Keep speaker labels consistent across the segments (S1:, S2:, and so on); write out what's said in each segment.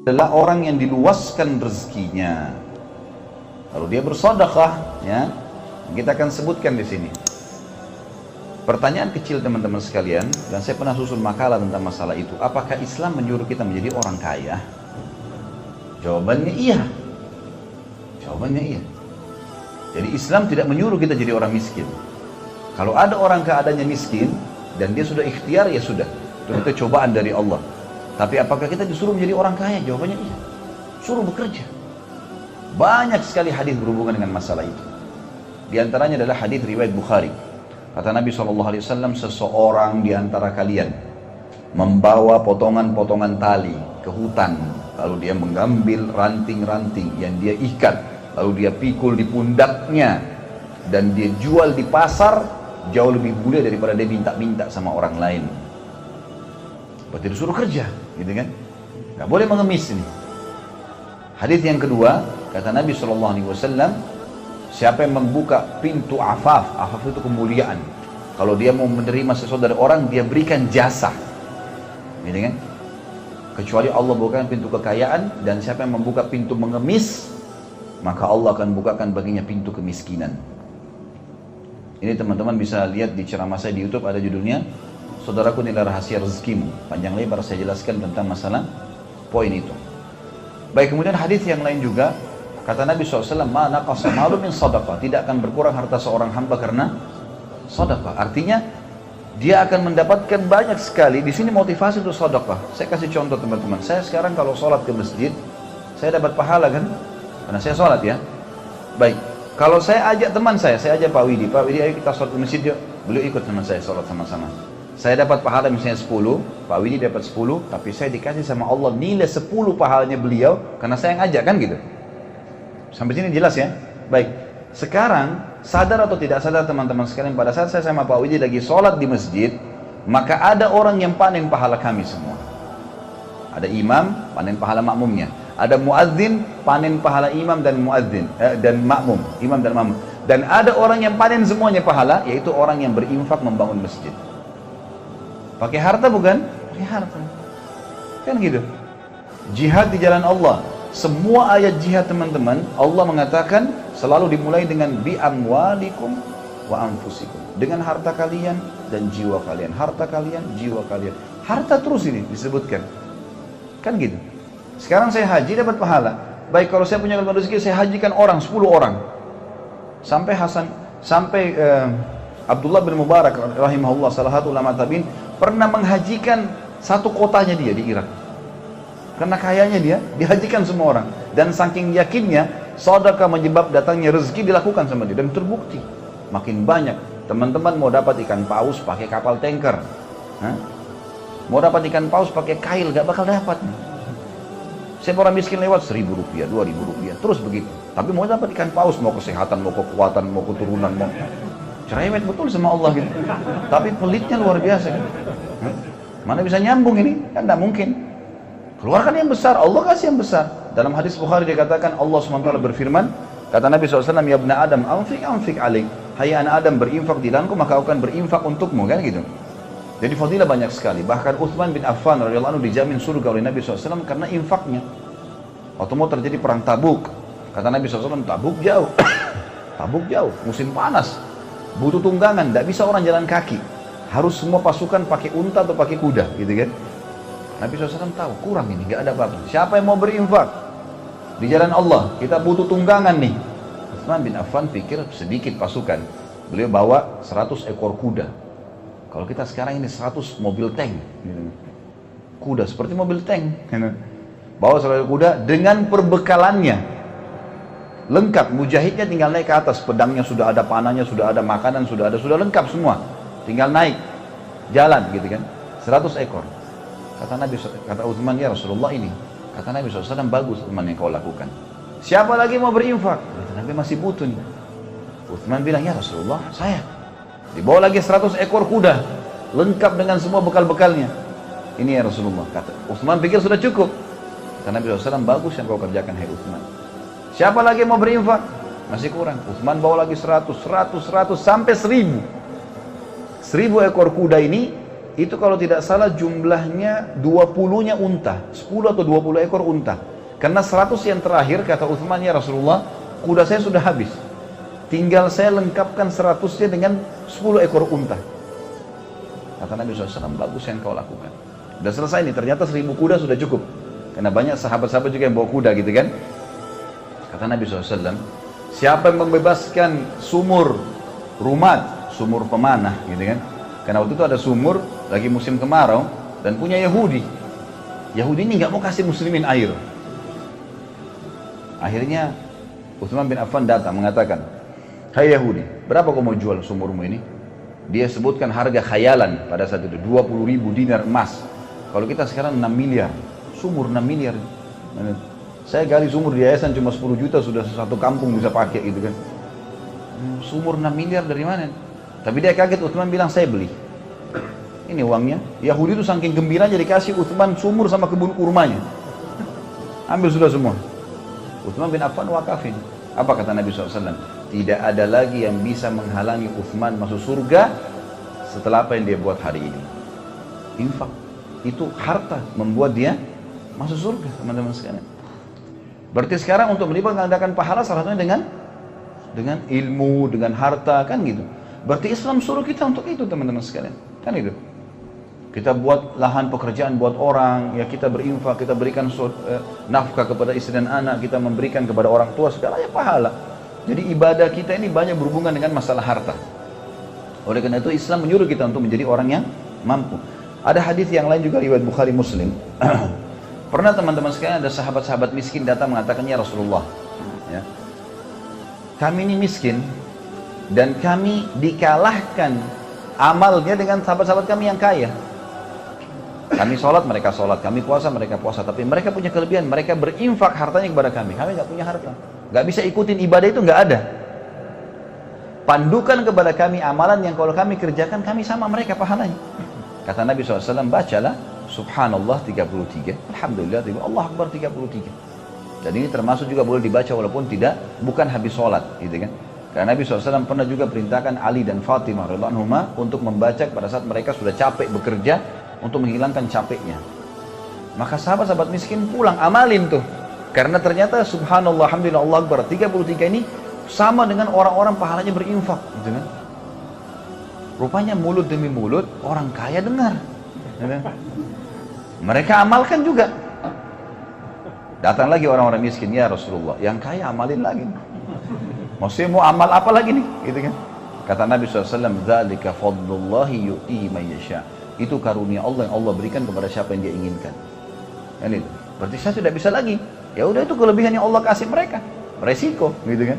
S1: adalah orang yang diluaskan rezekinya. Kalau dia bersedekah, ya, kita akan sebutkan di sini. Pertanyaan kecil teman-teman sekalian, dan saya pernah susun makalah tentang masalah itu. Apakah Islam menyuruh kita menjadi orang kaya? Jawabannya iya. Jawabannya iya. Jadi Islam tidak menyuruh kita jadi orang miskin. Kalau ada orang keadaannya miskin dan dia sudah ikhtiar, ya sudah. Itu cobaan dari Allah. Tapi apakah kita disuruh menjadi orang kaya? Jawabannya iya. Suruh bekerja. Banyak sekali hadis berhubungan dengan masalah itu. Di antaranya adalah hadis riwayat Bukhari. Kata Nabi SAW, seseorang di antara kalian membawa potongan-potongan tali ke hutan, lalu dia mengambil ranting-ranting yang dia ikat, lalu dia pikul di pundaknya, dan dia jual di pasar, jauh lebih mulia daripada dia minta-minta sama orang lain. Berarti disuruh kerja, gitu kan? Gak boleh mengemis ini. Hadis yang kedua, kata Nabi SAW, siapa yang membuka pintu afaf, afaf itu kemuliaan. Kalau dia mau menerima sesuatu dari orang, dia berikan jasa, gitu kan? Kecuali Allah bukakan pintu kekayaan, dan siapa yang membuka pintu mengemis, maka Allah akan bukakan baginya pintu kemiskinan. Ini teman-teman bisa lihat di ceramah saya di YouTube, ada judulnya Saudaraku Nilai Rahasia Rezekimu. Panjang lebar saya jelaskan tentang masalah poin itu. Baik, kemudian hadis yang lain juga, kata Nabi SAW, ma naqasa malu min sadaqah, tidak akan berkurang harta seorang hamba karena sedekah. Artinya dia akan mendapatkan banyak sekali. Di sini motivasi untuk sedekah. Saya kasih contoh teman-teman. Saya sekarang kalau sholat ke masjid, saya dapat pahala kan? Karena saya sholat ya. Baik. Kalau saya ajak teman saya ajak Pak Widi, ayo kita sholat ke masjid yuk. Beliau ikut sama saya sholat sama-sama. Saya dapat pahala misalnya 10, Pak Widi dapat 10, tapi saya dikasih sama Allah nilai 10 pahalanya beliau karena saya yang ajak kan gitu. Sampai sini jelas ya? Baik. Sekarang, sadar atau tidak sadar teman-teman sekalian, pada saat saya sama Pak Widi lagi sholat di masjid, maka ada orang yang panen pahala kami semua. Ada imam, panen pahala makmumnya. Ada muadzin, panen pahala imam dan muadzin, dan makmum, imam dan makmum. Dan ada orang yang panen semuanya pahala, yaitu orang yang berinfak membangun masjid. Pakai harta bukan? Pakai harta. Kan gitu. Jihad di jalan Allah. Semua ayat jihad teman-teman, Allah mengatakan selalu dimulai dengan bi amwalikum wa anfusikum. Dengan harta kalian dan jiwa kalian. Harta kalian, jiwa kalian. Harta terus ini disebutkan. Kan gitu. Sekarang saya haji dapat pahala. Baik, kalau saya punya kelebihan rezeki, saya hajikan orang, 10 orang. Sampai Abdullah bin Mubarak rahimahullah, salah satu ulama tabi'in, pernah menghajikan satu kotanya dia di Irak. Karena kayanya dia, dihajikan semua orang. Dan saking yakinnya, sedekah menyebab datangnya rezeki dilakukan sama dia. Dan terbukti, makin banyak. Teman-teman mau dapat ikan paus pakai kapal tanker. Mau dapat ikan paus pakai kail, gak bakal dapat. Saya orang miskin lewat 1.000 rupiah, 2.000 rupiah, terus begitu. Tapi mau dapat ikan paus, mau kesehatan, mau kekuatan, mau keturunan, mau cerewet betul sama Allah gitu. Tapi pelitnya luar biasa kan. Mana bisa nyambung ini? Kan tidak mungkin. Keluarkan yang besar, Allah kasih yang besar. Dalam hadis Bukhari dikatakan Allah SWT berfirman, kata Nabi SAW, ya ibna Adam, anfik alik. Hai anak Adam, berinfak di dalamku, maka aku akan berinfak untukmu, kan gitu. Jadi fadilah banyak sekali. Bahkan Uthman bin Affan radhiyallahu anhu dijamin surga oleh Nabi SAW karena infaknya. Waktu mau terjadi perang Tabuk, kata Nabi SAW, Tabuk jauh. Tabuk jauh, musim panas, butuh tunggangan, tidak bisa orang jalan kaki. Harus semua pasukan pakai unta atau pakai kuda, gitu kan. Nabi SAW tahu, kurang ini, nggak ada apa-apa. Siapa yang mau berinfak di jalan Allah? Kita butuh tunggangan nih. Uthman bin Affan pikir sedikit pasukan. Beliau bawa 100 ekor kuda. Kalau kita sekarang ini 100 mobil tank. Kuda seperti mobil tank. Bawa 100 kuda dengan perbekalannya. Lengkap, mujahidnya tinggal naik ke atas. Pedangnya sudah ada, panahnya sudah ada, makanan sudah ada, sudah lengkap semua. Tinggal naik, jalan gitu kan. 100 ekor. Kata Uthman, ya Rasulullah ini. Kata Nabi SAW, bagus Uthman yang kau lakukan. Siapa lagi mau berinfak? Kata Nabi, masih butuh nih. Uthman bilang, ya Rasulullah, saya. Dibawa lagi 100 ekor kuda, lengkap dengan semua bekal-bekalnya. Ini ya Rasulullah. Kata Uthman pikir sudah cukup. Kata Nabi SAW, bagus yang kau kerjakan, hai Uthman. Siapa lagi mau berinfak? Masih kurang. Uthman bawa lagi 100 sampai 1000. 1000 ekor kuda ini itu kalau tidak salah jumlahnya 20-nya unta, 10 atau 20 ekor unta. Karena 100 yang terakhir kata Uthman, ya Rasulullah, kuda saya sudah habis. Tinggal saya lengkapkan 100-nya dengan 10 ekor unta. Kata Nabi SAW, bagus yang kau lakukan. Sudah selesai nih, ternyata 1000 kuda sudah cukup. Karena banyak sahabat-sahabat juga yang bawa kuda gitu kan. Kata Nabi SAW, siapa yang membebaskan sumur rumat, sumur pemanah gitu kan. Karena waktu itu ada sumur, lagi musim kemarau, dan punya Yahudi. Yahudi ini nggak mau kasih muslimin air. Akhirnya Utsman bin Affan datang mengatakan, hai Yahudi, berapa kau mau jual sumurmu ini? Dia sebutkan harga khayalan pada saat itu, 20.000 dinar emas. Kalau kita sekarang 6 miliar, sumur 6 miliar. Saya gali sumur di yayasan cuma 10 juta, sudah satu kampung bisa pakai gitu kan. Sumur 6 miliar dari mana? Tapi dia kaget, Utsman bilang, saya beli. Ini uangnya. Yahudi itu saking gembiranya dikasih Utsman sumur sama kebun kurmanya. Ambil sudah semua. Utsman bin Affan wakafin. Apa kata Nabi SAW? Tidak ada lagi yang bisa menghalangi Utsman masuk surga setelah apa yang dia buat hari ini. Infak. Itu harta membuat dia masuk surga, teman-teman sekalian. Berarti sekarang untuk mengadakan pahala salah satunya dengan ilmu, dengan harta, kan gitu. Berarti Islam suruh kita untuk itu, teman-teman sekalian. Kan itu. Kita buat lahan pekerjaan buat orang, ya kita berinfak, kita berikan nafkah kepada istri dan anak, kita memberikan kepada orang tua, segalanya pahala. Jadi ibadah kita ini banyak berhubungan dengan masalah harta. Oleh karena itu Islam menyuruh kita untuk menjadi orang yang mampu. Ada hadis yang lain juga riwayat Bukhari Muslim. Pernah teman-teman sekalian ada sahabat-sahabat miskin datang mengatakan, ya Rasulullah, ya, kami ini miskin dan kami dikalahkan amalnya dengan sahabat-sahabat kami yang kaya. Kami sholat, mereka sholat, kami puasa, mereka puasa. Tapi mereka punya kelebihan, mereka berinfak hartanya kepada kami. Kami nggak punya harta, nggak bisa ikutin ibadah itu, nggak ada. Pandukan kepada kami amalan yang kalau kami kerjakan, kami sama mereka pahalanya. Kata Nabi SAW, bacalah Subhanallah 33, Alhamdulillah, Allah Akbar 33. Dan ini termasuk juga boleh dibaca walaupun bukan habis sholat, gitu kan? Karena Nabi SAW pernah juga perintahkan Ali dan Fatimah radhiyallahu anhuma untuk membaca pada saat mereka sudah capek bekerja, untuk menghilangkan capeknya. Maka sahabat-sahabat miskin pulang amalin tuh, karena ternyata Subhanallah, Alhamdulillah, Allah Akbar 33 ini sama dengan orang-orang pahalanya berinfak, gitu kan? Rupanya mulut demi mulut orang kaya dengar, gitu. Mereka amalkan juga. Datang lagi orang-orang miskin, ya Rasulullah, yang kaya amalin lagi. Maksudnya mau amal apa lagi nih, gitu kan? Kata Nabi SAW, dzalika fadlullahi yu'tihi man yasha. Itu karunia Allah yang Allah berikan kepada siapa yang dia inginkan. Kan itu. Berarti saya tidak bisa lagi. Ya udah, itu kelebihan yang Allah kasih mereka. Resiko, gitu kan?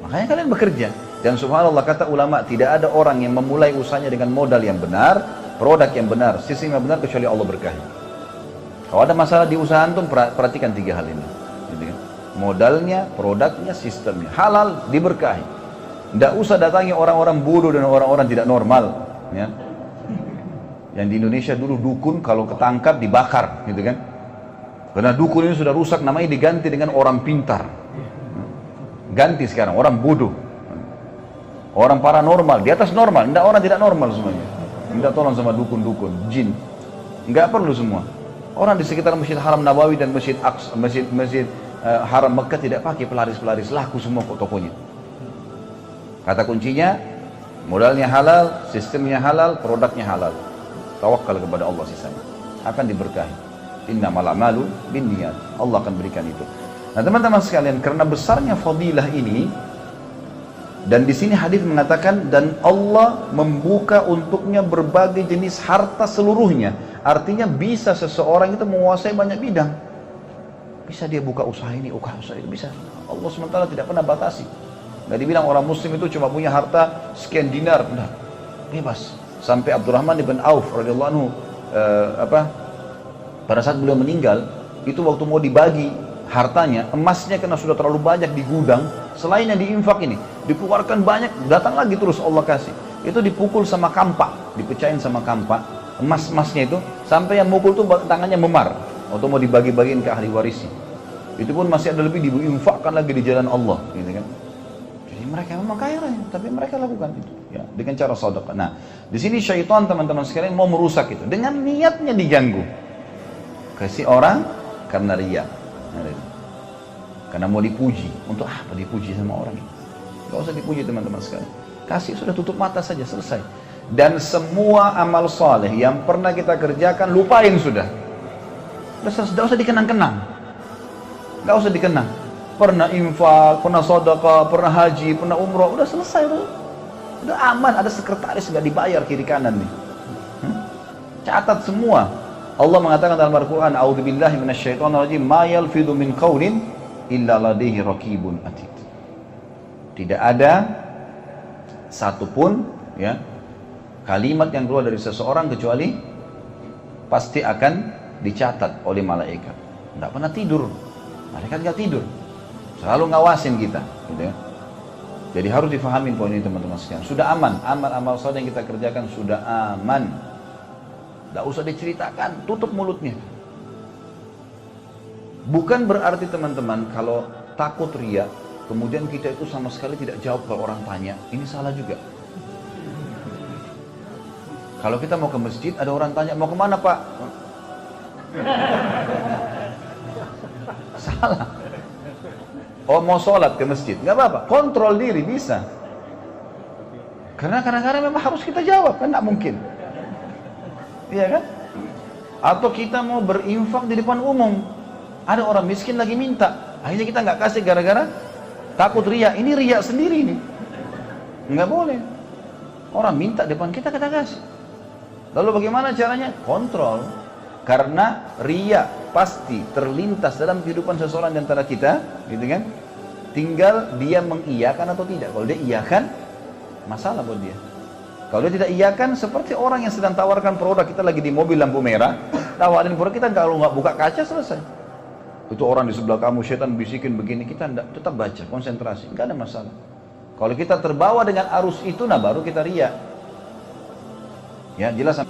S1: Makanya kalian bekerja. Dan subhanallah, kata ulama, tidak ada orang yang memulai usahanya dengan modal yang benar, produk yang benar, sistem yang benar, kecuali Allah berkahi. Kalau ada masalah di usaha antum, perhatikan 3 hal ini, gitu kan? Modalnya, produknya, sistemnya halal, diberkahi. Tidak usah datangi orang-orang bodoh dan orang-orang tidak normal, ya. Yang di Indonesia dulu dukun kalau ketangkap dibakar, gitu kan? Karena dukun ini sudah rusak, namanya diganti dengan orang pintar. Ganti sekarang orang bodoh, orang paranormal, di atas normal, tidak orang tidak normal semuanya. Minta tolong sama dukun-dukun, jin, nggak perlu semua. Orang di sekitar Masjid Haram Nabawi dan Masjid Aqsa, Masjid Haram Mekah tidak pakai pelaris-pelaris, laku semua kok tokonya. Kata kuncinya, modalnya halal, sistemnya halal, produknya halal. Tawakal kepada Allah sisanya, akan diberkahi. Innamal a'malu binniyat. Allah akan berikan itu. Nah teman-teman sekalian, karena besarnya fadilah ini, dan di sini hadis mengatakan, dan Allah membuka untuknya berbagai jenis harta seluruhnya. Artinya bisa seseorang itu menguasai banyak bidang. Bisa dia buka usaha ini, usaha itu, bisa. Allah SWT tidak pernah batasi. Nggak dibilang orang muslim itu cuma punya harta sekian dinar, nah, bebas. Sampai Abdurrahman ibn Auf radhiyallahu anhu, pada saat beliau meninggal, itu waktu mau dibagi hartanya, emasnya karena sudah terlalu banyak di gudang, selain yang diinfak ini, dikeluarkan banyak, datang lagi terus Allah kasih. Itu dipukul sama kampak, dipecahin sama kampak, emas-emasnya itu, sampai yang mukul tuh tangannya memar, waktu mau dibagi-bagiin ke ahli warisnya. Itu pun masih ada lebih, diinfakkan lagi di jalan Allah, gitu kan. Jadi mereka memang kaya raya, tapi mereka lakukan itu. ya, dengan cara sedekah. Nah, di sini syaitan teman-teman sekalian mau merusak itu dengan niatnya diganggu. Kasih orang karena riya. Karena mau dipuji. Untuk apa dipuji sama orang ini? Gak usah dipuji teman-teman sekalian. Kasih, sudah tutup mata saja, selesai. Dan semua amal soleh yang pernah kita kerjakan, lupain sudah. Gak usah dikenang-kenang. Gak usah dikenang. Pernah infak, pernah sedekah, pernah haji, pernah umroh, udah selesai. Udah aman, ada sekretaris gak dibayar kiri kanan nih. Catat semua. Allah mengatakan dalam Al-Quran, A'udzubillahi minasyaitonirrajim, ma yalfidhu min qawlin illa ladaihi raqibun atid. Tidak ada satupun ya kalimat yang keluar dari seseorang kecuali pasti akan dicatat oleh malaikat. Tidak pernah tidur, malaikat nggak tidur, selalu ngawasin kita, gitu ya. Jadi harus difahami poin ini teman-teman sekalian. Sudah aman, amal-amal saleh yang kita kerjakan sudah aman. Tidak usah diceritakan, tutup mulutnya. Bukan berarti teman-teman kalau takut riya, kemudian kita itu sama sekali tidak jawab kalau orang tanya. Ini salah juga. Kalau kita mau ke masjid, ada orang tanya, mau kemana Pak? Salah. Oh, mau sholat ke masjid, nggak apa-apa. Kontrol diri bisa. Karena kadang-kadang memang harus kita jawab, kan nggak mungkin. Iya kan? Atau kita mau berinfak di depan umum, ada orang miskin lagi minta, akhirnya kita nggak kasih gara-gara takut riya. Ini riya sendiri nih, nggak boleh. Orang minta depan kita kasih. Lalu bagaimana caranya? Kontrol. Karena riya pasti terlintas dalam kehidupan seseorang di antara kita, gitu kan? Tinggal dia mengiyakan atau tidak. Kalau dia iyakan, masalah buat dia. Kalau dia tidak iyakan, seperti orang yang sedang tawarkan produk, kita lagi di mobil lampu merah, tawarin produk kita, kalau nggak buka kaca selesai. Itu orang di sebelah kamu, setan bisikin begini, kita tetap baca, konsentrasi, nggak ada masalah. Kalau kita terbawa dengan arus itu, nah baru kita riya. Ya, jelas.